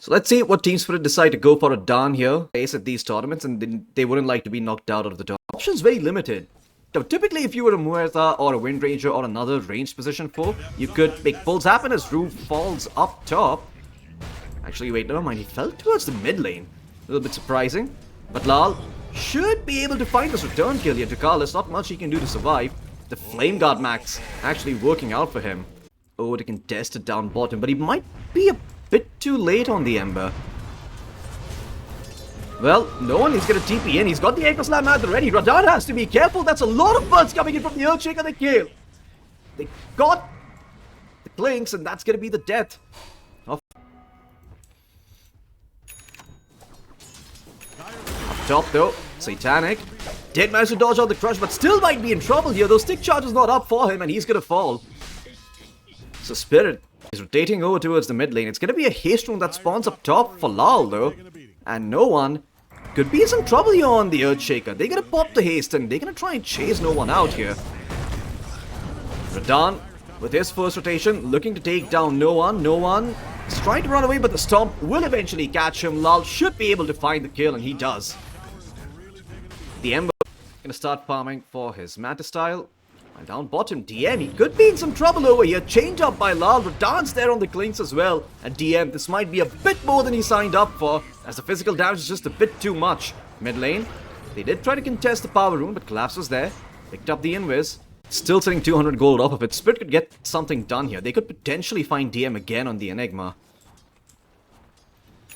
So let's see what Team Spirit decide to go for a Dan here. Face at these tournaments, and they wouldn't like to be knocked out of the top. Options very limited. Now, typically, if you were a Muerta or a Wind Ranger or another ranged position 4, you could make pulls happen as Rue falls up top. Actually, wait, never mind. He fell towards the mid lane. A little bit surprising. But Lal should be able to find this return kill here to Carlos. Not much he can do to survive. The Flame Guard max actually working out for him. Oh, to contest it down bottom, but he might be a bit too late on the Ember. Well, no one is going to TP in. He's got the Echo Slam out already. Radar has to be careful. That's a lot of birds coming in from the Earthshaker. They kill. They got the Clinks, and that's going to be the death of... Up top, though, Satanic did manage to dodge out the crush, but still might be in trouble here. Those stick charges not up for him, and he's going to fall. So Spirit is rotating over towards the mid lane. It's going to be a haste rune that spawns up top for Lal, though. And no one could be in some trouble here on the Earthshaker. They're going to pop the haste, and they're going to try and chase no one out here. Radahn, with his first rotation, looking to take down no one. No one is trying to run away, but the Stomp will eventually catch him. Lal should be able to find the kill, and he does. The Ember going to start farming for his Mantis style. And down bottom, DM, he could be in some trouble over here. Change up by Lal, Radahn's there on the Clinks as well. And DM, this might be a bit more than he signed up for, as the physical damage is just a bit too much. Mid lane, they did try to contest the power rune, but Collapse was there. Picked up the invis. Still sitting 200 gold off of it. Spirit could get something done here. They could potentially find DM again on the Enigma.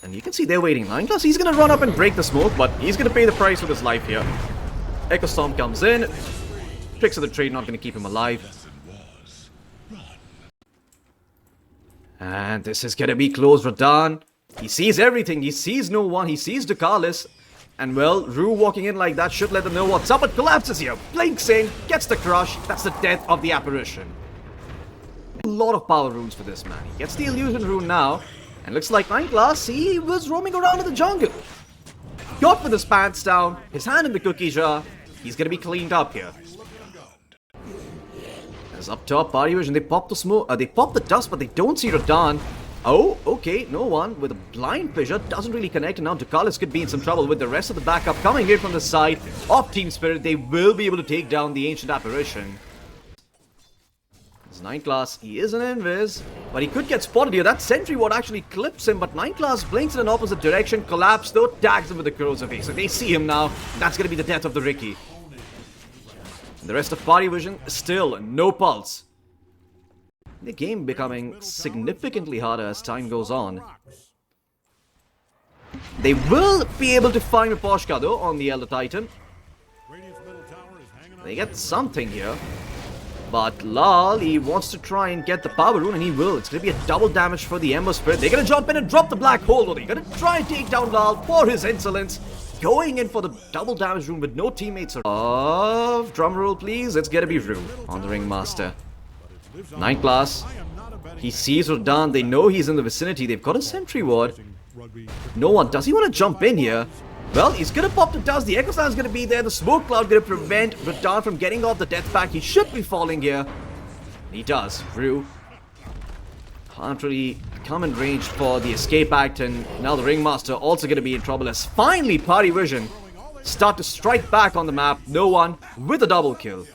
And you can see they're waiting. 9 Class, he's going to run up and break the smoke, but he's going to pay the price with his life here. Echo Storm comes in. Tricks of the trade not going to keep him alive. And this is going to be close. Radahn, he sees everything. He sees no one. He sees Ducalis. And well, Rue walking in like that should let them know what's up. But collapses here. Blinks in. Gets the crush. That's the death of the apparition. A lot of power runes for this man. He gets the illusion rune now. And looks like 9 Class, he was roaming around in the jungle. Got with his pants down. His hand in the cookie jar. He's going to be cleaned up here. As up top, Parivision, they pop the smoke, they pop the dust, but they don't see Radahn. Oh, okay, no one with a blind fissure, doesn't really connect, and now Ducalis could be in some trouble with the rest of the backup coming in from the side of Team Spirit. They will be able to take down the Ancient Apparition. It's 9 Class, he is an invis, but he could get spotted here. That Sentry Ward actually clips him, but 9 Class blinks in an opposite direction. Collapse, though, tags him with the Corrosive Haze. So they see him now, that's going to be the death of the Ricky. The rest of Parivision, still no pulse. The game becoming significantly harder as time goes on. They will be able to find a Poshka though on the Elder Titan. They get something here. But Lal, he wants to try and get the power rune, and he will. It's going to be a double damage for the Ember Spirit. They're going to jump in and drop the black hole, though. They're going to try and take down Lal for his insolence. Going in for the double damage rune with no teammates. Drumroll, please. It's gonna be Rue on the Ringmaster. 9 Class. He sees Radahn. They know he's in the vicinity. They've got a Sentry Ward. No one. Does he want to jump in here? Well, he's gonna pop the dust. The Echo Slam is gonna be there. The Smoke Cloud gonna prevent Radahn from getting off the death pack. He should be falling here. He does. Rue can't really come in range for the escape act, and now the Ringmaster also going to be in trouble as finally Parivision start to strike back on the map. No one with a double kill.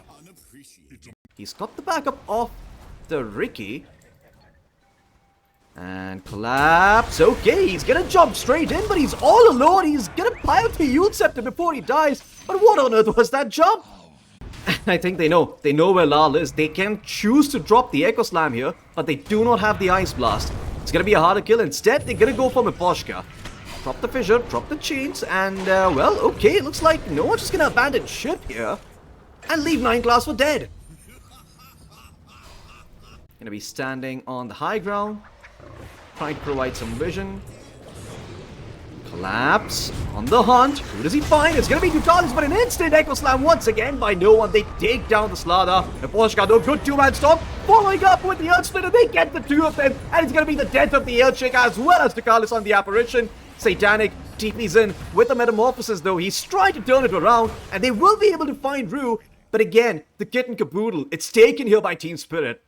He's got the backup of the Ricky. And Collapse. Okay, he's going to jump straight in, but he's all alone. He's going to pile the Yule Scepter before he dies. But what on earth was that jump? I think they know. They know where Lal is. They can choose to drop the Echo Slam here, but they do not have the Ice Blast. It's going to be a harder kill. Instead, they're going to go for Miposhka. Drop the Fissure, drop the Chains, and, well, okay, it looks like no one's just going to abandon ship here and leave 9 Class for dead. Going to be standing on the high ground, trying to provide some vision. Collapse on the hunt. Who does he find? It's going to be Ducalis, but an instant Echo Slam once again by no one. They take down the Slardar. Miposhka, though, good two-man stop. Following up with the Earth Splitter. They get the two of them. And it's going to be the death of the Earthshaker as well as Ducalis on the Apparition. Satanic TP's in with the Metamorphosis, though. He's trying to turn it around. And they will be able to find Rue. But again, the kit and caboodle. It's taken here by Team Spirit.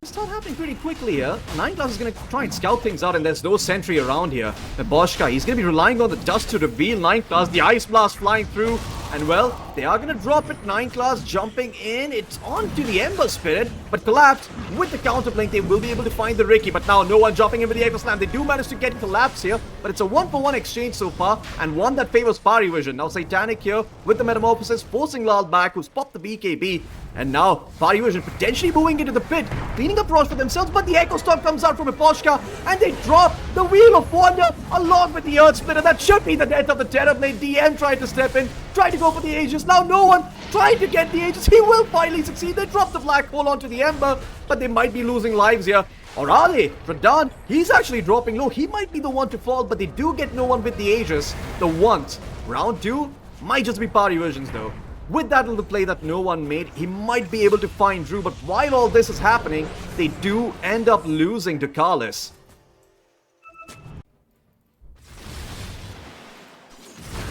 Start happening pretty quickly here. 9class is going to try and scout things out, and there's no sentry around here. Boschka, he's going to be relying on the dust to reveal 9class. The ice blast flying through, and well, they are going to drop it. 9class jumping in. It's onto the Ember Spirit, but collapsed with the counterblink. They will be able to find the Ricky, but now no one jumping in with the Echo Slam. They do manage to get collapse here, but it's a 1-for-1 exchange so far, and one that favors Parivision. Now Satanic here with the Metamorphosis, forcing Lal back, who's popped the BKB. And now, Parivision potentially moving into the pit, cleaning up Rosh for themselves, but the Echo Storm comes out from Eposhka, and they drop the Wheel of Wonder along with the Earth Splitter. That should be the death of the Terrorblade. DM tried to step in, tried to go for the Aegis. Now no one trying to get the Aegis. He will finally succeed. They drop the Black Hole onto the Ember, but they might be losing lives here. Or are they? Radahn, he's actually dropping low. He might be the one to fall, but they do get no one with the Aegis. The once. Round 2 might just be Parivision's though. With that little play that no one made, he might be able to find Drew, but while all this is happening, they do end up losing to Carlos.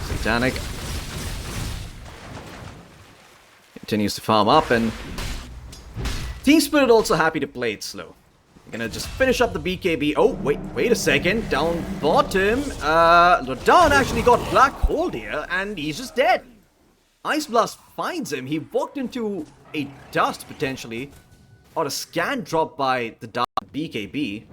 Satanic continues to farm up, and Team Spirit also happy to play it slow. Gonna just finish up the BKB. Oh, wait a second. Down bottom, Radahn actually got Black Hole here, and he's just dead. Ice Blast finds him. He walked into a dust, potentially. Or a scan drop by the BKB.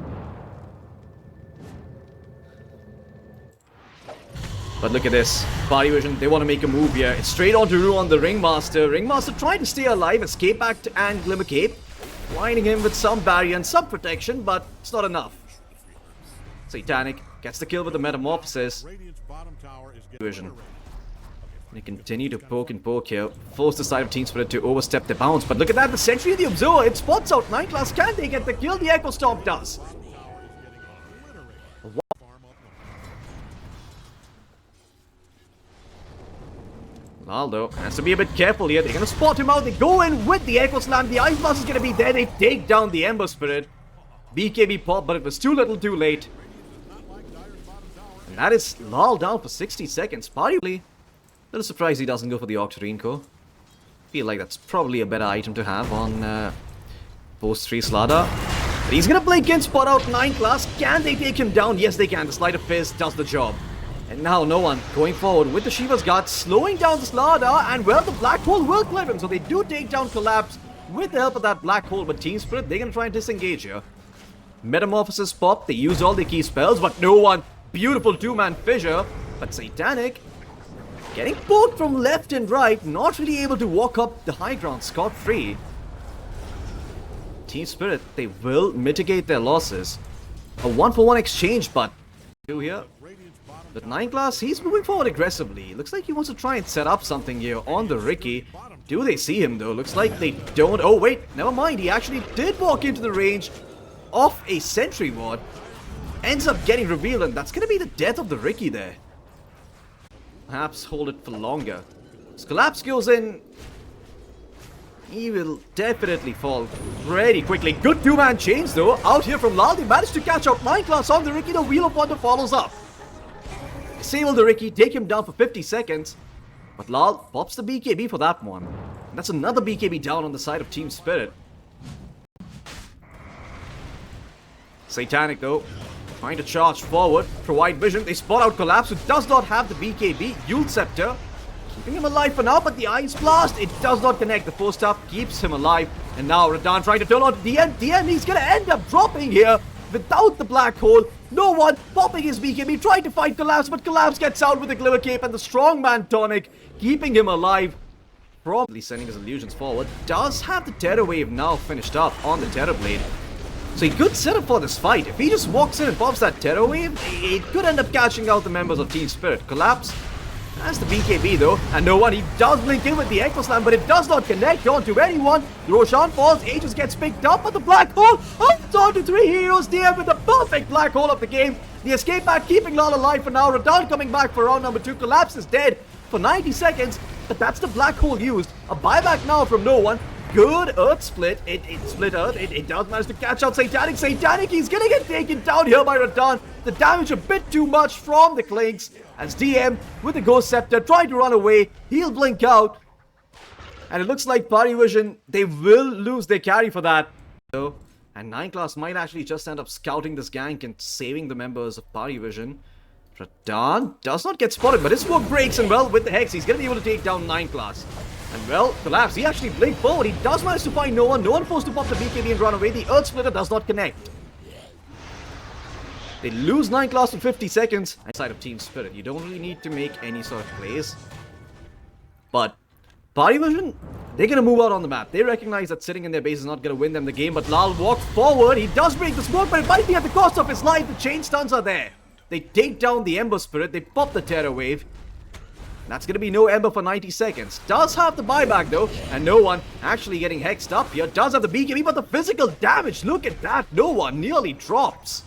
But look at this. Parivision, they want to make a move here. It's straight on to Ru on the Ringmaster. Ringmaster trying to stay alive. Escape Act and Glimmer Cape. Blinding him with some barrier and some protection, but it's not enough. Satanic gets the kill with the Metamorphosis. Vision. They continue to poke and poke here, force the side of Team Spirit to overstep their bounds. But look at that, the Sentry of the Observer, it spots out 9class. Can they get the kill? The Echo Storm does. Ronaldo has to be a bit careful here. They're going to spot him out. They go in with the Echo Slam. The Ice Blast is going to be there. They take down the Ember Spirit. BKB pop, but it was too little too late. And that is Lal down for 60 seconds. Probably. Little surprised he doesn't go for the Octarine Core. Feel like that's probably a better item to have on post 3 Slada. But he's gonna blink in, spot out 9class. Can they take him down? Yes, they can. The Sleight of Fist does the job. And now no one going forward with the Shiva's Guard, slowing down the Slada, and well, the Black Hole will clip him. So they do take down Collapse with the help of that Black Hole. But Team Spirit, they're gonna try and disengage here. Metamorphosis pop. They use all the key spells, but no one. Beautiful 2-man fissure. But Satanic getting poked from left and right, not really able to walk up the high ground scot-free. Team Spirit, they will mitigate their losses. A 1-for-1 exchange, but 2 here. With 9class, he's moving forward aggressively. Looks like he wants to try and set up something here on the Ricky. Do they see him though? Looks like they don't. Oh wait, never mind. He actually did walk into the range of a sentry ward. Ends up getting revealed, and that's going to be the death of the Ricky there. Perhaps hold it for longer. As Collapse goes in, he will definitely fall pretty quickly. Good 2-man chains though. Out here from Lal, they managed to catch out 9class on the Ricky. The Wheel of Wonder follows up. Disable the Ricky, take him down for 50 seconds. But Lal pops the BKB for that one. And that's another BKB down on the side of Team Spirit. Satanic though, trying to charge forward, provide vision. They spot out Collapse, who does not have the BKB. Yule Scepter, keeping him alive for now, but the Ice Blast, it does not connect. The 4-star keeps him alive. And now Radahn trying to turn on DM. DM, he's going to end up dropping here without the Black Hole. No one popping his BKB, trying to fight Collapse, but Collapse gets out with the Glimmer Cape and the Strongman Tonic, keeping him alive. Probably sending his illusions forward. Does have the Terror Wave now finished up on the Terror Blade. So a good setup for this fight. If he just walks in and pops that Terror Wave, it could end up catching out the members of Team Spirit. Collapse has the BKB though, and no one. He does blink in with the Echo Slam, but it does not connect onto anyone. Roshan falls, Aegis gets picked up, but the Black Hole, it's on to 3 heroes. DM with the perfect Black Hole of the game. The escape back keeping Lal alive for now. Radahn coming back for round number 2. Collapse is dead for 90 seconds, but that's the Black Hole used. A buyback now from no one. Good Earth Split. It split Earth. It does manage to catch out Satanic. Satanic, he's gonna get taken down here by Radahn. The damage a bit too much from the Clinks. As DM with the Ghost Scepter trying to run away. He'll blink out. And it looks like Parivision, they will lose their carry for that. So, And 9 class might actually just end up scouting this gank and saving the members of Parivision. Radan does not get spotted, but his smoke breaks, and well, with the Hex, he's going to be able to take down 9 class. And well, Collapse, he actually blinked forward. He does manage to find no one. No one forced to pop the BKB and run away. The Earth Splitter does not connect. They lose 9 class in 50 seconds. Inside of Team Spirit, you don't really need to make any sort of plays. But Parivision, they're going to move out on the map. They recognize that sitting in their base is not going to win them the game, but Lal walks forward. He does break the smoke, but it might be at the cost of his life. The chain stuns are there. They take down the Ember Spirit. They pop the Terror Wave. That's going to be no Ember for 90 seconds. Does have the buyback though, and no one actually getting hexed up here. Does have the BKB, but the physical damage, look at that. No one nearly drops.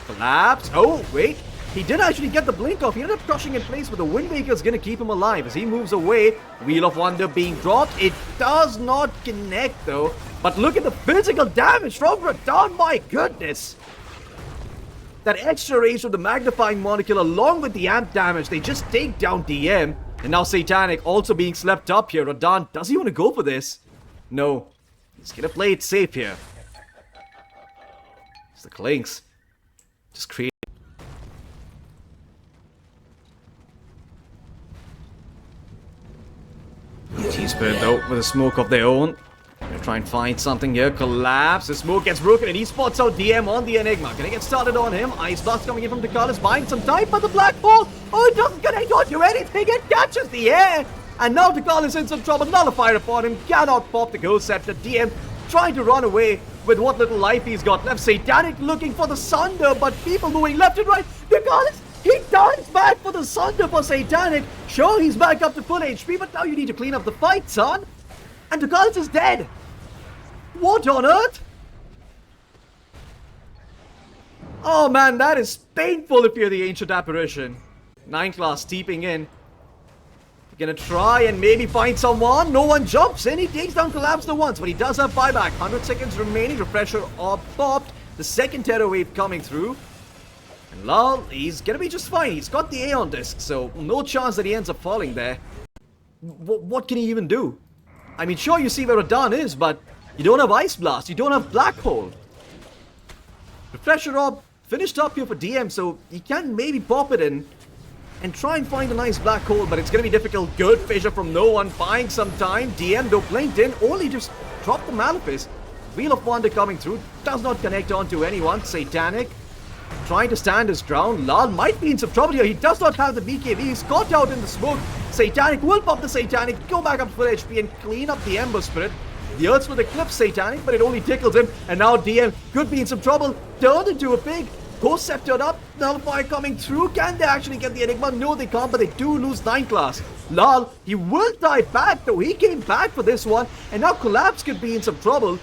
Collapse. Oh, wait. He did actually get the blink off. He ended up crushing in place, but the Wind Waker is going to keep him alive as he moves away. Wheel of Wonder being dropped. It does not connect though. But look at the physical damage from Radan. My goodness. That extra range from the magnifying molecule along with the amp damage. They just take down DM. And now Satanic also being slept up here. Radan, does he want to go for this? No. He's going to play it safe here. It's the Clinks. Just create. T-Spirit though with a smoke of their own. Gonna try and find something here. Collapse. The smoke gets broken and he spots out DM on the Enigma. Gonna get started on him. Ice Blast coming in from Dakalis, buying some time, but the Black Hole, oh, it doesn't connect onto anything. It catches the air. And now Dakalis in some trouble. Nullifier upon him. Cannot pop the Ghost Scepter. DM trying to run away with what little life he's got left. Satanic looking for the Sunder, but people moving left and right. Dakalis, he dives back for the Sunder for Satanic. Sure, he's back up to full HP, but now you need to clean up the fight, son. And Dakalis is dead. What on earth? Oh man, that is painful if you're the Ancient Apparition. 9 class steeping in. Gonna try and maybe find someone. No one jumps in. He takes down Collapse the once, but he does have buyback. 100 seconds remaining. Refresher orb popped. The second Terror Wave coming through. And Lal, he's gonna be just fine. He's got the Aeon Disc, so no chance that he ends up falling there. What can he even do? I mean, sure, you see where Radan is, but you don't have Ice Blast. You don't have Black Hole. Refresher Orb finished up here for DM, so he can maybe pop it in and try and find a nice Black Hole, but it's going to be difficult. Good fissure from no one, buying some time. DM, though, blinked in, only just dropped the Malefice. Wheel of Wonder coming through, does not connect onto anyone. Satanic trying to stand his ground. Lal might be in some trouble here. He does not have the BKB. He's caught out in the smoke. Satanic will pop the Satanic, go back up full HP and clean up the Ember Spirit. The Earth Splitter clips Satanic, but it only tickles him. And now DM could be in some trouble. Turned into a pig. Ghost Sceptered up. Nullifier coming through. Can they actually get the Enigma? No, they can't, but they do lose 9 class. Lal, he will die back though. He came back for this one. And now Collapse could be in some trouble.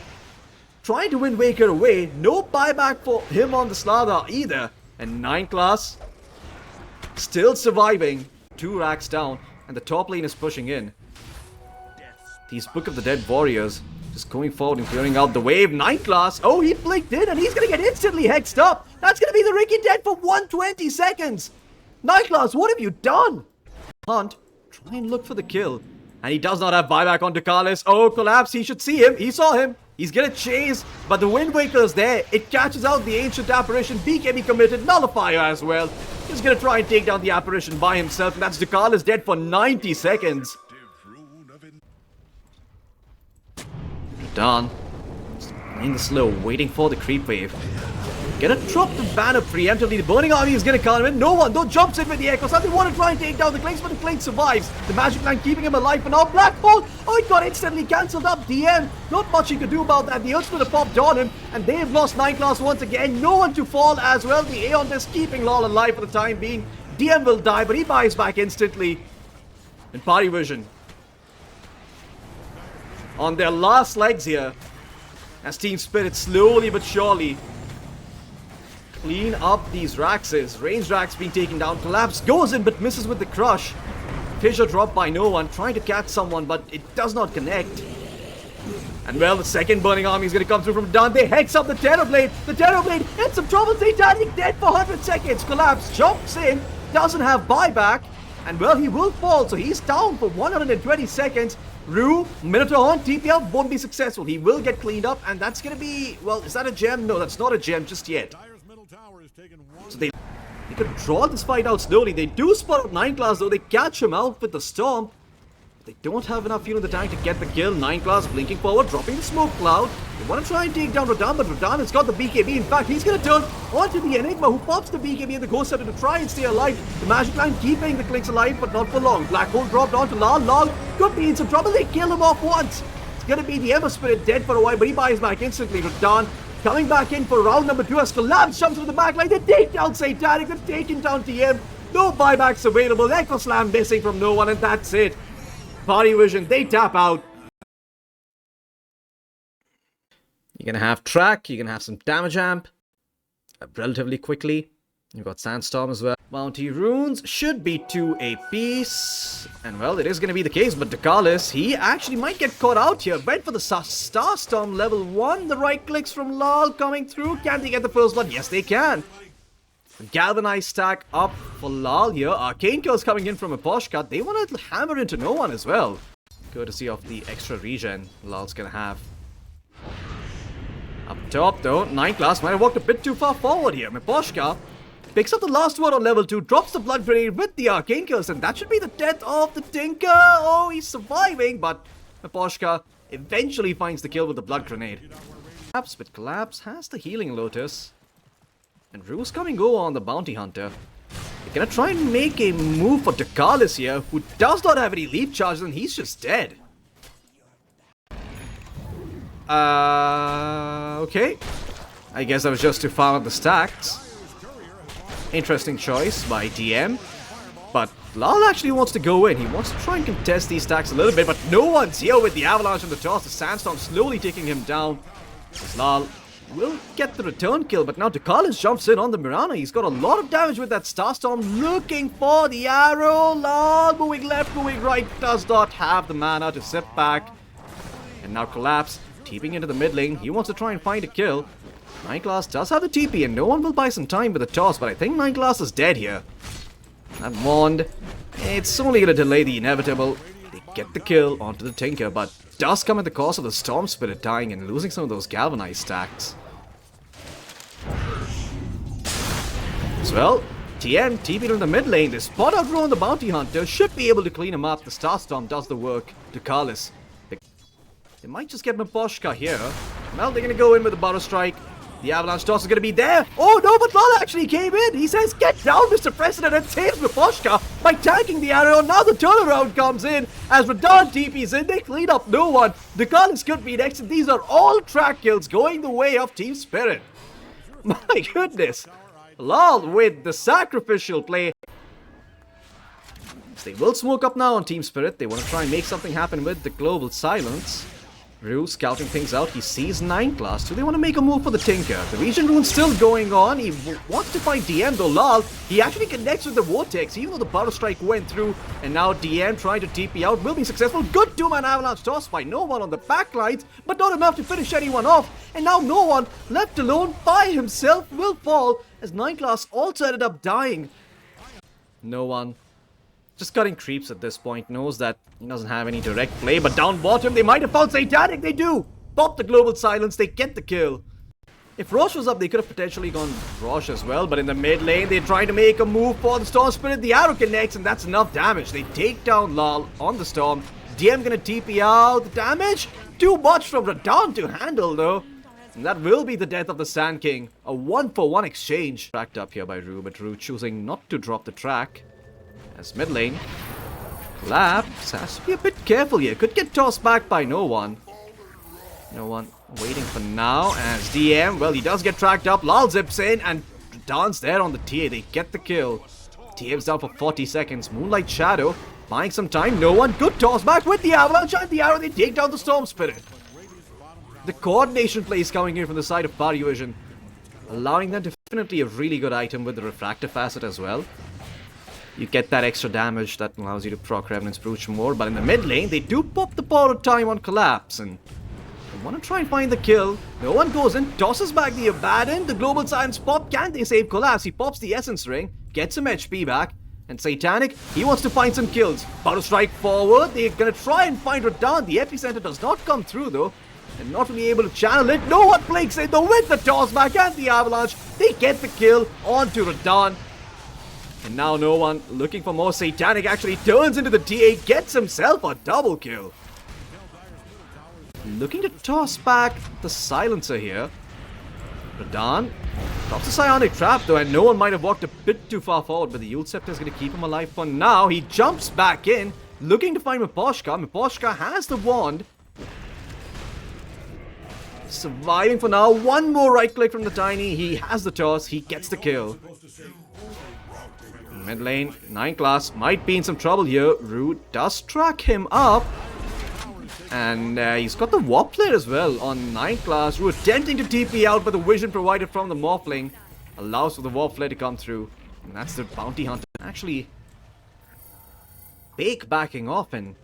Trying to Wind Waker away. No buyback for him on the Slardar either. And 9 class still surviving. 2 racks down. And the top lane is pushing in. These Book of the Dead Warriors just going forward and clearing out the wave. 9 class. Oh, he blinked in and he's going to get instantly hexed up. That's going to be the Ricky Dead for 120 seconds. 9 class, what have you done? Hunt, try and look for the kill. And he does not have buyback on Dakalis. Oh, Collapse, he should see him. He saw him. He's going to chase, but the Wind Waker is there. It catches out the Ancient Apparition. BKB committed. Nullifier as well. He's going to try and take down the Apparition by himself. And that's Dakalis dead for 90 seconds. Done. Playing the slow, waiting for the creep wave. Gonna drop the banner preemptively. The Burning Army is gonna come in. No one, though, jumps in with the Echo. They want to try and take down the Clinks, but the Clink survives. The Magic Line keeping him alive for now. Black Hole! Oh, it got instantly cancelled up. DM, not much he could do about that. The Earth Splitter popped on him, and they've lost 9 class once again. No one to fall as well. The Aeon Disc keeping Lal alive for the time being. DM will die, but he buys back instantly. And Parivision on their last legs here, as Team Spirit slowly but surely clean up these Raxes. Range Rax being taken down. Collapse goes in but misses with the crush. Fissure dropped by no one, trying to catch someone, but it does not connect. And well, the second Burning Army is going to come through from down. They hex up the Terrorblade. The Terrorblade in some trouble. Satanic dead for 100 seconds. Collapse jumps in, doesn't have buyback. And well, he will fall, so he's down for 120 seconds. Rue, Minotaur on, TP out, won't be successful. He will get cleaned up, and that's gonna be, well, is that a gem? No, that's not a gem just yet. So they could draw this fight out slowly. They do spot up 9 class though. They catch him out with the storm. They don't have enough fuel in the tank to get the kill. 9 class blinking forward, dropping the smoke cloud. They want to try and take down Radan, but Radan has got the BKB. In fact, he's going to turn onto the Enigma, who pops the BKB and the Ghost Scepter to try and stay alive. The Magic Line keeping the Clinks alive, but not for long. Black Hole dropped onto Lal. Lal could be in some trouble. They kill him off once. It's going to be the Ember Spirit dead for a while, but he buys back instantly. Radan coming back in for round number 2 as Collapse jumps through the back line. They take down Satanic. They've taken down TM. No buybacks available. Echo Slam missing from no one, and that's it. Parivision, they tap out. You're going to have track, you're going to have some damage amp relatively quickly. You've got Sandstorm as well. Bounty runes should be 2 apiece. And well, it is going to be the case, but Dakalis, he actually might get caught out here. Went for the Starstorm level 1. The right clicks from Lal coming through. Can they get the first blood? Yes, they can. Galvanized stack up for Lal here. Arcane kills coming in from a Poshka. They want to hammer into no one as well. Courtesy of the extra regen Lal's going to have. Up top though, 9 class might have walked a bit too far forward here. Miposhka picks up the last word on level 2, drops the blood grenade with the arcane kills, and that should be the death of the Tinker. Oh, he's surviving, but Miposhka eventually finds the kill with the blood grenade. Collapse, but Collapse has the healing Lotus. And Rue's coming over on the Bounty Hunter. They're gonna try and make a move for Dakalis here, who does not have any leap charges, and he's just dead. Okay. I guess I was just too far on the stacks. Interesting choice by DM. But Lal actually wants to go in. He wants to try and contest these stacks a little bit, but no one's here with the Avalanche and the toss. The Sandstorm slowly taking him down. Lal will get the return kill, but now Dakalis jumps in on the Mirana. He's got a lot of damage with that Starstorm, looking for the arrow. Lal moving left, moving right, does not have the mana to sit back. And now Collapse, TPing into the mid lane. He wants to try and find a kill. 9 class does have the TP, and no one will buy some time with the toss, but I think 9 class is dead here. That Wand, it's only going to delay the inevitable. They get the kill onto the Tinker, but does come at the cost of the Storm Spirit dying and losing some of those galvanized stacks. As well, TM TP'd in the mid lane. They spot out Rowan the Bounty Hunter, should be able to clean him up. The Starstorm does the work to Kalis. They might just get Miposhka here. Well, they're going to go in with the Burrow Strike. The Avalanche toss is going to be there. Oh no, but Lal actually came in. He says, get down, Mr. President, and saves Miposhka by tanking the arrow. Now the turnaround comes in as Radan TP's in. They clean up no one. The Collins could be next, and these are all track kills going the way of Team Spirit. My goodness. Lal with the sacrificial play. They will smoke up now on Team Spirit. They want to try and make something happen with the Global Silence. Rue scouting things out. He sees 9 class. Do they want to make a move for the Tinker? The Region Rune's still going on. He wants to find DM though. Lal, he actually connects with the Vortex, even though the Burrow Strike went through. And now DM trying to TP out will be successful. Good 2-man Avalanche toss by no one on the backlines, but not enough to finish anyone off. And now no one, left alone by himself, will fall as 9 class also ended up dying. No one. Just cutting creeps at this point, knows that he doesn't have any direct play, but down bottom they might have found Satanic. They do! Pop the Global Silence, they get the kill. If Rosh was up, they could have potentially gone Rosh as well, but in the mid lane, they try to make a move for the Storm Spirit. The arrow connects, and that's enough damage. They take down Lal on the Storm. DM gonna TP out. The damage? Too much from Radan to handle, though. And that will be the death of the Sand King. A 1-for-1 exchange. Tracked up here by Rue, but Rue choosing not to drop the track. As mid lane, Collapse has to be a bit careful here. Could get tossed back by no one. No one waiting for now. As DM, well, he does get tracked up. Lal zips in and Dan's there on the TA. They get the kill. TM's down for 40 seconds. Moonlight Shadow buying some time. No one. Good toss back with the Avalanche and the arrow. They take down the Storm Spirit. The coordination play is coming in from the side of Parivision, allowing them definitely a really good item with the Refractor Facet as well. You get that extra damage that allows you to proc Revenant's Brooch more, but in the mid lane, they do pop the borrowed time on Collapse, and they want to try and find the kill. No one goes in, tosses back the Abaddon, the Global Silence pop. Can they save Collapse? He pops the Essence Ring, gets some HP back, And Satanic, he wants to find some kills. Power strike forward. They're gonna try and find Radahn. The epicenter does not come through though. They're not really able to channel it. No one blinks in though with the toss back and the avalanche. They get the kill onto Radahn. And now no one looking for more. Satanic actually turns into the TA, gets himself a double kill. Looking to toss back the silencer here. Radahn drops the psionic trap though, and no one might have walked a bit too far forward, but the Yule Scepter is going to keep him alive for now. He jumps back in, looking to find Miposhka. Miposhka has the wand. Surviving for now. One more right click from the Tiny. He has the toss. He gets the kill. Mid lane, 9 class might be in some trouble here. Rue does track him up. And he's got the warp plate as well on 9 class. Rue attempting to TP out, but the vision provided from the Morphling allows for the warp plate to come through. And that's the bounty hunter. Actually, Bake backing off, and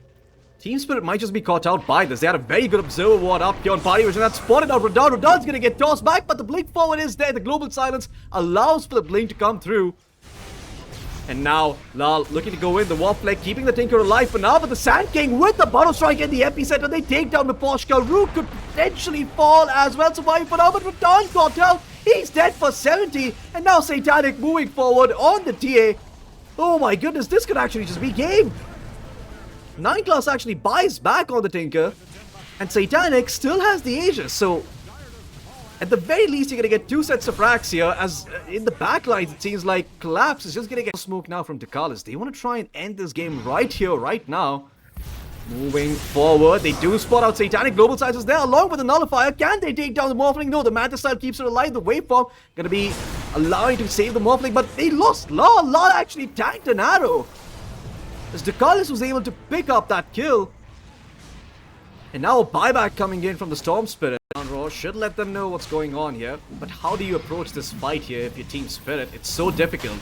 Team Spirit might just be caught out by this. They had a very good observer ward up here on Parivision. That spotted out Radahn. Radahn's going to get tossed back, but the blink forward is there. The global silence allows for the blink to come through. And now, Lal looking to go in. The warp flag keeping the Tinker alive for now. But the Sand King with the Bottle Strike in the epicenter. They take down Miposhka. Rue could potentially fall as well. Surviving for now. But Radahn got out. He's dead for 70. And now Satanic moving forward on the TA. Oh my goodness. This could actually just be game. 9 class actually buys back on the Tinker. And Satanic still has the Aegis. So at the very least, you're going to get 2 sets of racks here, as in the backlines, it seems like Collapse is just going to get smoke now from Dakalis. They want to try and end this game right here, right now. Moving forward, they do spot out Satanic. Global Size is there, along with the Nullifier. Can they take down the Morphling? No, the Mantis style keeps it alive. The Waveform going to be allowing to save the Morphling, but they lost Law. Law actually tanked an arrow, as Dakalis was able to pick up that kill. And now a buyback coming in from the Storm Spirit. Raw should let them know what's going on here. But how do you approach this fight here if you're Team Spirit? It's so difficult.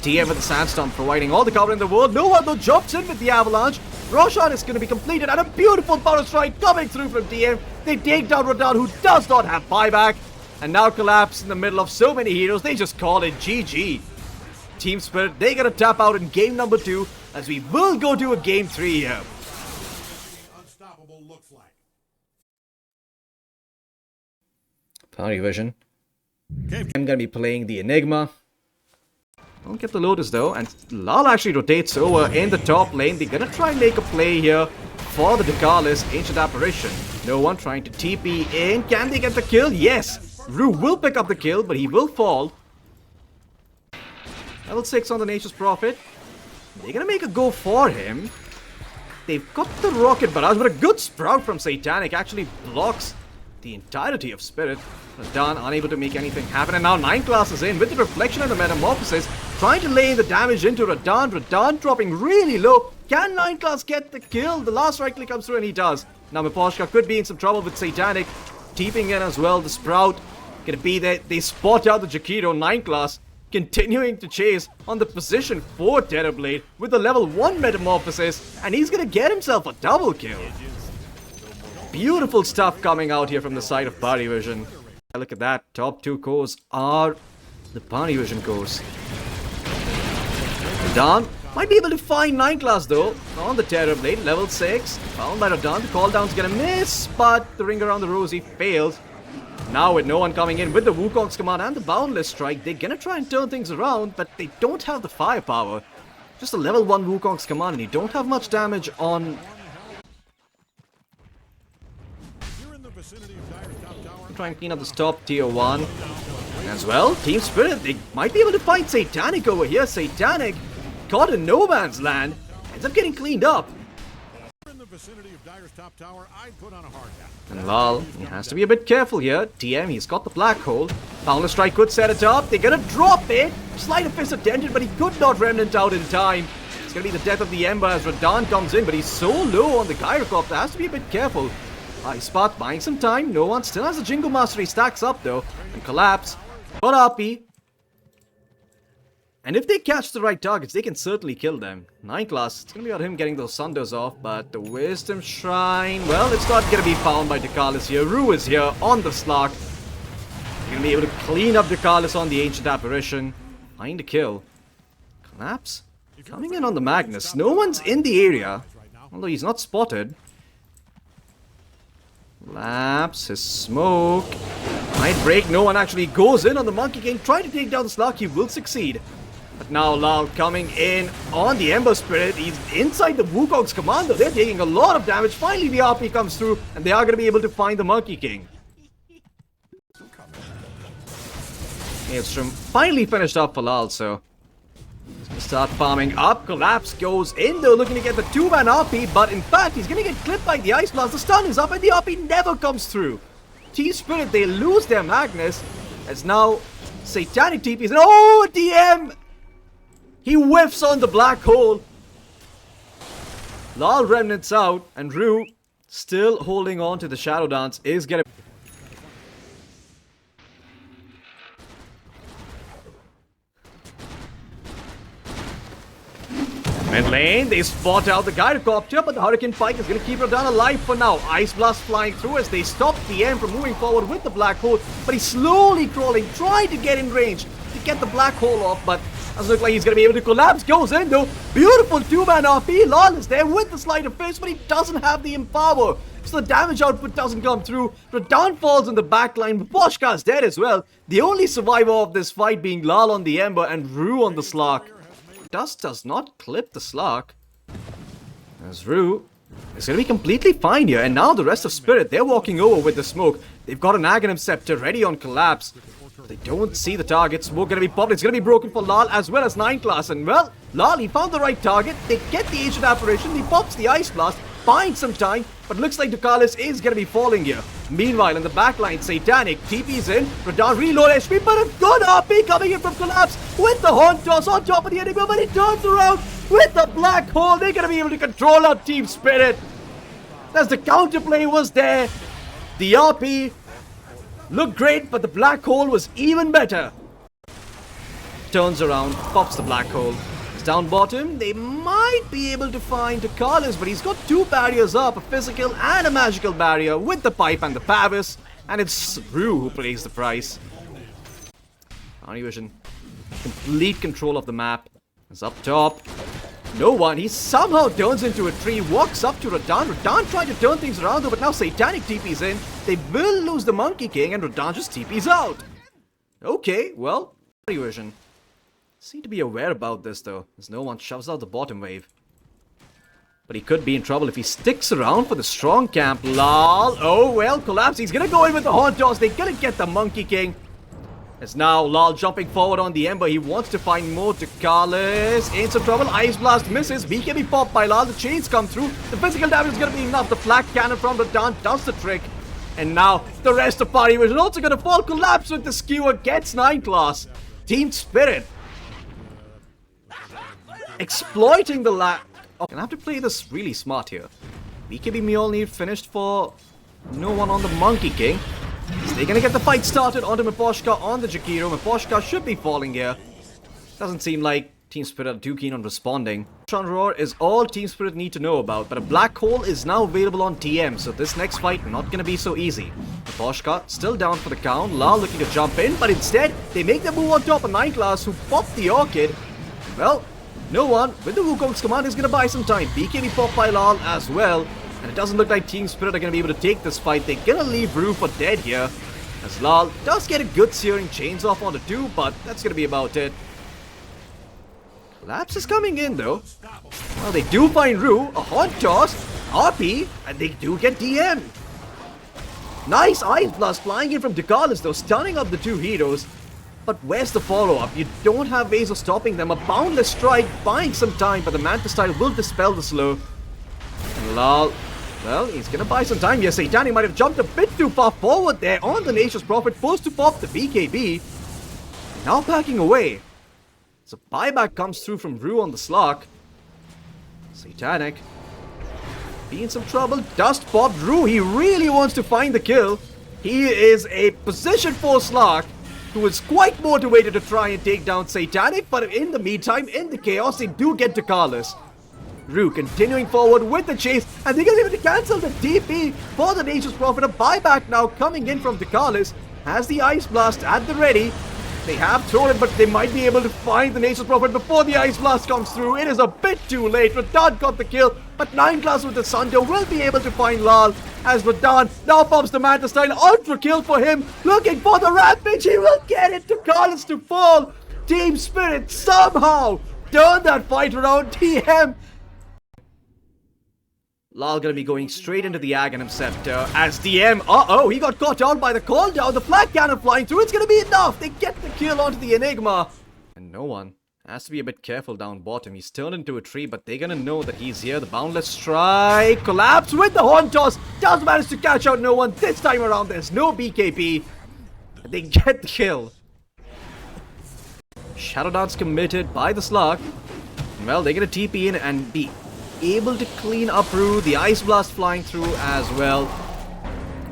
TM with the Sandstorm providing all the cover in the world. No one though jumps in with the Avalanche. Roshan is going to be completed, and a beautiful power strike coming through from TM. They take down Radahn, who does not have buyback. And now Collapse in the middle of so many heroes. They just call it GG. Team Spirit, they got to tap out in game number 2, as we will go to a game 3 here. Parivision. I'm going to be playing the Enigma. Don't get the Lotus though, and Lal actually rotates over in the top lane. They're going to try and make a play here for the Dakalis Ancient Apparition. No one trying to TP in. Can they get the kill? Yes! Rue will pick up the kill, but he will fall. Level 6 on the Nature's Prophet. They're going to make a go for him. They've got the Rocket Barrage, but a good Sprout from Satanic actually blocks the entirety of Spirit. Radahn unable to make anything happen, and now 9 classes in with the Reflection and the Metamorphosis, trying to lay the damage into Radahn. Radahn dropping really low. Can 9 class get the kill? The last right click comes through, and he does. Now Miposhka could be in some trouble with Satanic teeping in as well. The Sprout gonna be there. They spot out the Jakiro. 9 class continuing to chase on the position 4 Terrorblade with the level 1 Metamorphosis, and he's gonna get himself a double kill. Beautiful stuff coming out here from the side of Parivision. Look at that. Top 2 cores are the Parivision cores. Radahn might be able to find 9 class though on the Terrorblade. Level 6. Found by Radahn. The call down's gonna miss, but the ring around the rosy fails. Now with no one coming in with the Wukong's command and the Boundless Strike, they're gonna try and turn things around, but they don't have the firepower. Just a level 1 Wukong's command, and you don't have much damage on. Try and clean up this top tier 1 as well. Team Spirit, they might be able to find Satanic over here. Satanic caught in no man's land, ends up getting cleaned up. And Lal, he has to be a bit careful here. TM, he's got the black hole. Boundless Strike could set it up. They're gonna drop it. Sleight of Fist attempted, but he could not remnant out in time. It's gonna be the death of the Ember as Radahn comes in, but he's so low on the Gyrocopter. Has to be a bit careful. Ice Spot buying some time. No one still has a Jingle Master. He stacks up though and Collapse. But RP. And if they catch the right targets, they can certainly kill them. 9 class, it's gonna be about him getting those Sunders off, but the Wisdom Shrine, well, it's not gonna be found by Dakalis here. Rue is here on the Slark. He's gonna be able to clean up Dakalis on the Ancient Apparition. Find a kill. Collapse Coming in on the Magnus. No one's in the area. Although he's not spotted. Laps his smoke. Might break. No one actually goes in on the Monkey King. Trying to take down the Slark. He will succeed. But now Lal coming in on the Ember Spirit. He's inside the Wukong's commando. They're taking a lot of damage. Finally the RP comes through. And they are going to be able to find the Monkey King. Maelstrom finally finished up for Lal, so he's going to start farming up. Collapse goes in though, looking to get the 2-man RP, but in fact he's going to get clipped by the Ice Blast. The stun is up and the RP never comes through. Team Spirit, they lose their Magnus, as now Satanic TPs. And oh, DM! He whiffs on the black hole. Lal remnants out, and Rue, still holding on to the Shadow Dance, is going to... Mid lane, they spot out the Gyrocopter, but the Hurricane Pike is going to keep Radahn alive for now. Ice Blast flying through as they stop DM from moving forward with the Black Hole, but he's slowly crawling, trying to get in range to get the Black Hole off, but doesn't look like he's going to be able to collapse. Goes in though. Beautiful 2-man RP. Lal is there with the Sleight of Fist, but he doesn't have the Empower, so the damage output doesn't come through. Radahn falls in the backline. Miposhka is dead as well. The only survivor of this fight being Lal on the Ember and Rue on the Slark. Dust does not clip the Slark. As Rue is going to be completely fine here. And now the rest of Spirit, they're walking over with the smoke. They've got an Aghanim Scepter ready on Collapse. They don't see the target. Smoke going to be popped. It's going to be broken for Lal as well as 9 class. And well, Lal, he found the right target. They get the Ancient Apparition. He pops the Ice Blast. Finds some time. But looks like Ducalis is going to be falling here. Meanwhile, in the backline, Satanic TP's in. Radahn reload HP, but a good RP coming in from Collapse with the Horn Toss on top of the enemy. But he turns around with the Black Hole. They're going to be able to control our Team Spirit. As the counterplay was there. The RP looked great, but the Black Hole was even better. Turns around, pops the Black Hole. Down bottom, they might be able to find Ducalis, but he's got 2 barriers up, a physical and a magical barrier with the pipe and the Pavis, and it's Rue who pays the price. Parivision, complete control of the map. Is up top. No one. He somehow turns into a tree, walks up to Radahn. Radahn tried to turn things around though, but now Satanic TP's in. They will lose the Monkey King, and Radahn just TP's out. Okay, well, Parivision seem to be aware about this though, as no one shoves out the bottom wave. But he could be in trouble if he sticks around for the strong camp. Lal, oh well, Collapse, he's gonna go in with the Horn Toss. They're gonna get the Monkey King. As now Lal jumping forward on the Ember, he wants to find more Ducalis. In some trouble, Ice Blast misses, BKB popped by Lal, the chains come through. The physical damage is gonna be enough, the Flak Cannon from Radahn does the trick. And now, the rest of Parivision also gonna fall. Collapse with the Skewer, gets 9 class. Team Spirit exploiting the lag. Oh, gonna have to play this really smart here. BKB Mjolnir finished for no one on the Monkey King. So they're gonna get the fight started onto Miposhka on the Jakiro. Miposhka should be falling here. Doesn't seem like Team Spirit are too keen on responding. Roar is all Team Spirit need to know about, but a Black Hole is now available on TM, so this next fight not gonna be so easy. Miposhka still down for the count. Lal looking to jump in, but instead they make the move on top of 9 class who pop the Orchid. Well, no one with the Wukong's command is going to buy some time. BKB pop by Lal as well. And it doesn't look like Team Spirit are going to be able to take this fight. They're going to leave Rue for dead here. As Lal does get a good searing chains off onto 2, but that's going to be about it. Collapse is coming in though. Well, they do find Rue, a Horn Toss, RP, and they do get DM. Nice Ice Blast flying in from Ducalis though, stunning up the 2 heroes. But where's the follow-up? You don't have ways of stopping them. A Boundless Strike buying some time, but the Mantis style will dispel the slow. And Lal, well, he's gonna buy some time. Yes, Satanic might have jumped a bit too far forward there on the Nature's Prophet, forced to pop the BKB. Now backing away. So buyback comes through from Rue on the Slark. Satanic be in some trouble. Dust popped Rue. He really wants to find the kill. He is a position 4 Slark who is quite motivated to try and take down Satanic, but in the meantime, in the chaos, they do get Ducalis. Rue continuing forward with the chase, and they're going to be able to cancel the TP for the Nature's Prophet. A buyback now coming in from Ducalis, has the Ice Blast at the ready. They have thrown it, but they might be able to find the Nature's Prophet before the Ice Blast comes through. It is a bit too late. Radan got the kill, but 9class with the Sunder will be able to find Lal as Radan now pops the Manta style. Ultra kill for him. Looking for the Rampage. He will get it to Carlos to fall. Team Spirit somehow turned that fight around. TM. Lal gonna be going straight into the Aghanim Scepter as DM. He got caught out by the call down. The flag cannon flying through. It's gonna be enough. They get the kill onto the Enigma. And no one has to be a bit careful down bottom. He's turned into a tree, but they're gonna know that he's here. The Boundless Strike. Collapse with the Horn Toss. Does manage to catch out no one. This time around, there's no BKB. They get the kill. Shadow Dance committed by the Slug. Well, they're gonna TP in and be able to clean up Rue. The Ice Blast flying through as well.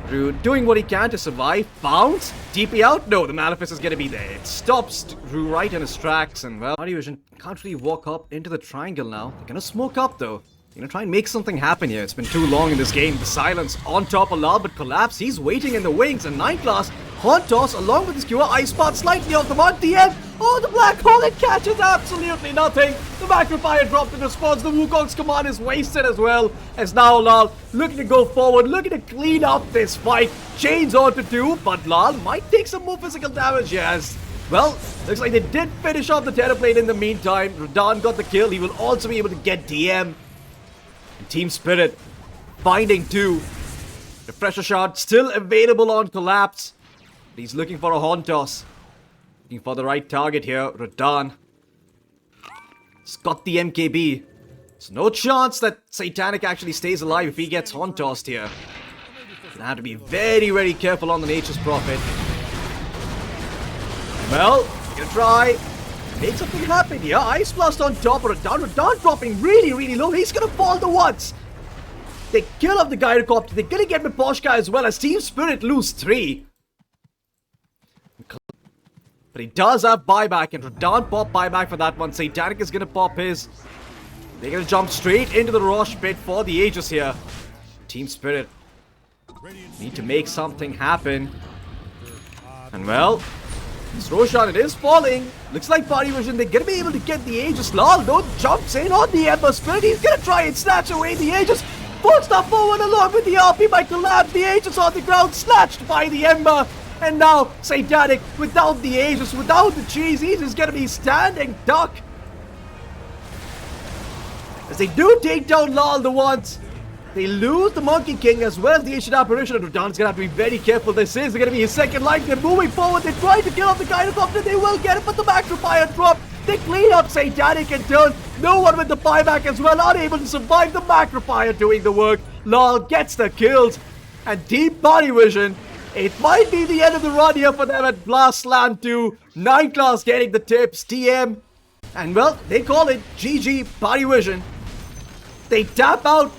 Rue doing what he can to survive. Bounce. TP out. No, the Malefice is gonna be there. It stops Rue right in his tracks. And well, Parivision can't really walk up into the triangle now. They're gonna smoke up though. They're gonna try and make something happen here. It's been too long in this game. The silence on top of Lal, but Collapse. He's waiting in the wings. And 9class Horn Toss along with his Cure. Ice Spot slightly off the mark. DM. Oh, the Black Hole, it catches absolutely nothing. The Macrophire dropped in response. The Wukong's command is wasted as well. As now Lal looking to go forward, looking to clean up this fight. Chains on to 2, but Lal might take some more physical damage, yes. Well, looks like they did finish off the Terrorblade in the meantime. Radan got the kill. He will also be able to get DM. And Team Spirit finding 2. Refresher Shard still available on Collapse. He's looking for a Horn Toss. Looking for the right target here. Radan. He's got the MKB. There's no chance that Satanic actually stays alive if he gets Horn Tossed here. Gonna have to be very, very careful on the Nature's Prophet. Well, gonna try. Make something happen here. Ice Blast on top. Radan dropping really, really low. He's gonna fall the once. They kill off the Gyrocopter. They're gonna get Miposhka as well as Team Spirit lose 3. But he does have buyback, and Radan pop buyback for that one. Satanic is gonna pop his. They're gonna jump straight into the Rosh pit for the Aegis here. Team Spirit need to make something happen. And well, this Roshan, it is falling. Looks like Parivision, they're gonna be able to get the Aegis. Lal, though, jumps in on the Ember Spirit. He's gonna try and snatch away the Aegis. Forced up forward along with the RP by Collapse. The Aegis on the ground, snatched by the Ember. And now, Satanic, without the Aegis, without the cheese, he's just gonna be standing duck. As they do take down Lal the once, they lose the Monkey King as well as the Ancient Apparition. And Radan's gonna have to be very careful. This is gonna be his second life. They're moving forward. They try to kill off the Gyrocopter. They will get it, but the Macrophire drop. They clean up Satanic and turn. No one with the buyback as well, unable to survive. The Macrophire doing the work. Lal gets the kills. And Team Parivision, it might be the end of the run here for them at Blast Slam 2. 9class getting the tips, TM. And well, they call it GG Parivision. They tap out